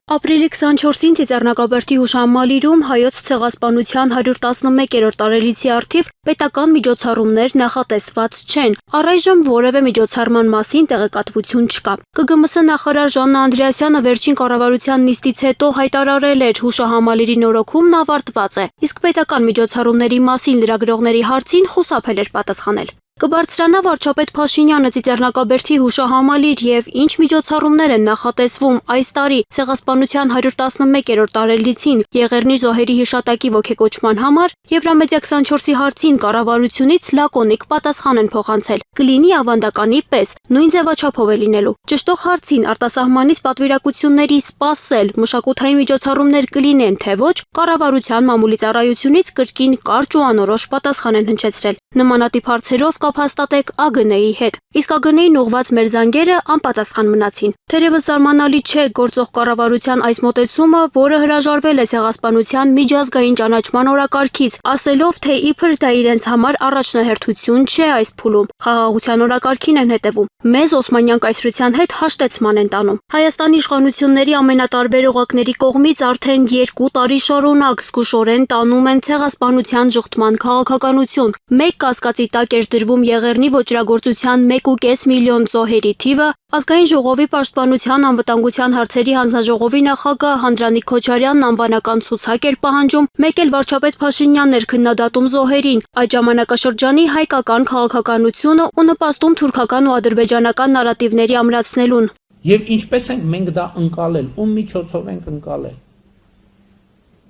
Ապրիլի 24-ին Ծիծեռնակաբերդի հուշահամալիրում հայոց ցեղասպանության 111-րդ տարելիցի առթիվ պետական միջոցառումներ նախատեսված չեն, առայժմ որևէ միջոցառման մասին տեղեկատվություն չկա։ ԿԳՄՍ նախարար Ժաննա Անդրեասյանը վերջին կառավարության նիստից հետո հայտարարել էր հուշահամալիրի նորոգումն ավարտված է, իսկ պետական միջոցառումների մասին լրագրողների հարցին խուսափել էր պատասխանել։ Կբարձրանա վարչապետ Փաշինյանը Ծիծեռնակաբերդի հուշահամալիր եւ ինչ միջոցառումներ են նախատեսվում այս տարի ցեղասպանության 111-րդ տարելիցին Եղեռնի զոհերի հիշատակի ոգեկոչման համար Եվրամեդիա 24-ի հարցին կառավարությունից լակոնիկ պատասխան են փոխանցել։ Կլինի ավանդականի պես, նույն ձևաչափով է լինելու։ Ճշտող հարցին արտասահմանից պատվիրակությունների սպասել մշակութային միջոցառումներ կլինեն թե ոչ, կառավարության մամուլի ծառայությունից կրկին կարճ ու անորոշ պատասխան են հնչեցրել։ Նմանատիպ հարցերով կապ հաստատեք ԱԳՆ-ի հետ, իսկ ԱԳՆ-ին ուղղված մեր զանգերը անպատասխան մնացին։ Թերևս զարմանալի չէ գործող կառավարության այս մոտեցումը, որը հրաժարվել է ցեղասպանության միջազգային ճանաչման օրակարգից, ասելով, թե իբր դա իրենց համար առաջնահերթություն չէ այս փուլում, խաղաղության օրակարգին են հետևում, մեզ Օսմանյան կայսրության հետ հաշտեցման են տանում։ Հայաստանի իշխանությունների ամենատարբեր օղակների կողմից արդեն 2 տարի շարունակ զգուշորեն տանում են ցեղասպանության ժխտման քաղաքականություն։ Մեկ կասկածի տակ էր դրվում Եղեռնի ոճրագործության 1.5 միլիոն զոհերի թիվը, Ազգային ժողովի պաշտպանության անվտանգության հարցերի հանձնաժողովի նախագահ Անդրանիկ Քոչարյանն անվանական ցուցակ էր պահանջում, մեկ էլ վարչապետ Փաշինյանն էր քննադատում զոհերին, այդ ժամանակաշրջանի հայկական քաղաքականությունը ու նպաստում թուրքական ու ադրբեջանական նարատիվների ամրացնելուն։ Եվ ինչպես ենք մենք դա ընկալել, ում միջոցով ենք ընկալել։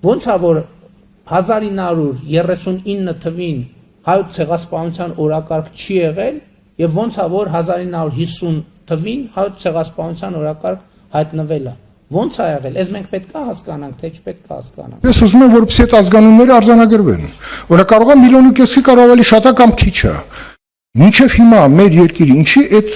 Ոնց է որ 1939 թվին հայոց ցեղասպանության օրակարգ չի եղել եւ ոնց է որ 1950 թվին հայոց ցեղասպանության օրակարգ հայտնվել է։ Ոնց է եղել, ես մենք պետք է հասկանանք, թե չպետք է հասկանանք։ Ես ուզում եմ որպեսզի այդ ազգանունները արձանագրվեն։ Որը կարող է 1.5 միլիոնի կարող ավելի շատ է կամ քիչ է։ Մինչև հիմա մեր երկիրը ինչի այդ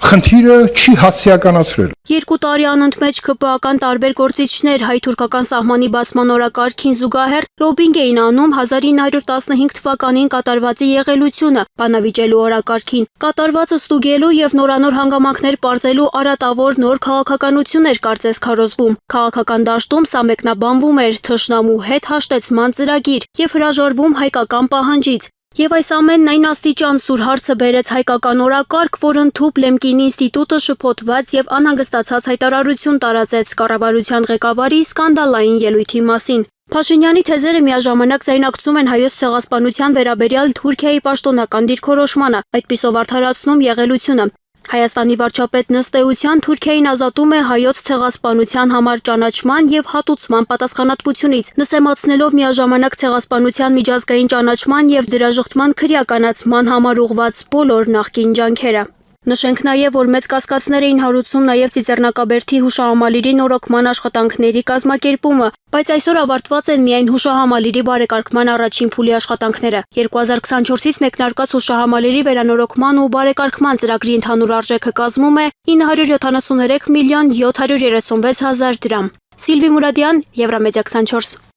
խնդիրը չի հասցեականացրել։ 2 տարի անընդմեջ ԿՊԱ-ական տարբեր գործիչներ հայ-թուրքական սահմանի բացման օրակարգին զուգահեռ լոբինգ էին անում 1915 թվականին կատարվածի եղելությունը բանավիճելու օրակարգին, կատարվածը ստուգելու եւ նորանոր հանգամանքներ պարզելու արատավոր նոր քաղաքականություն էր կարծես քարոզվում։ Քաղաքական դաշտում սա մեկնաբանվում էր թշնամու հետ հաշտեցման ծրագիր եւ հրաժարվում հայկական պահանջից։ Եվ այս ամենն այն աստիճան սուր հարցը բերեց հայկական օրակարգ, որ ընդհուպ Լեմկինի ինստիտուտը շփոթված եւ անհանգստացած հայտարարություն տարածեց կառավարության ղեկավարի սկանդալային ելույթի մասին։ Փաշինյանի թեզերը միաժամանակ ձայնակցում են հայոց ցեղասպանության վերաբերյալ Թուրքիայի պաշտոնական դիրքորոշմանը, այդպիսով արդարացնում եղելությունը։ Հայաստանի վարչապետն ըստ էության Թուրքիային ազատում է հայոց ցեղասպանության համար ճանաչման եւ հատուցման պատասխանատվությունից, նսեմացնելով միաժամանակ ցեղասպանության միջազգային ճանաչման եւ դրա ժխտման քրեականացման համար ուղղված բոլոր նախկին ջանքերը։ Նշենք նաև, որ մեծ կասկածներ էին հարուցում նաև Ծիծեռնակաբերդի հուշահամալիրի նորոգման աշխատանքների կազմակերպումը, բայց այսօր ավարտված են միայն հուշահամալիրի բարեկարգման առաջին փուլի աշխատանքները։ 2024-ից մեկնարկած հուշահամալիրի վերանորոգման ու բարեկարգման ծրագրի ընդհանուր արժեքը կազմում է 973 միլիոն 736 հազար դրամ։ Սիլվի Մուրադյան, Եվրամեդիա 24։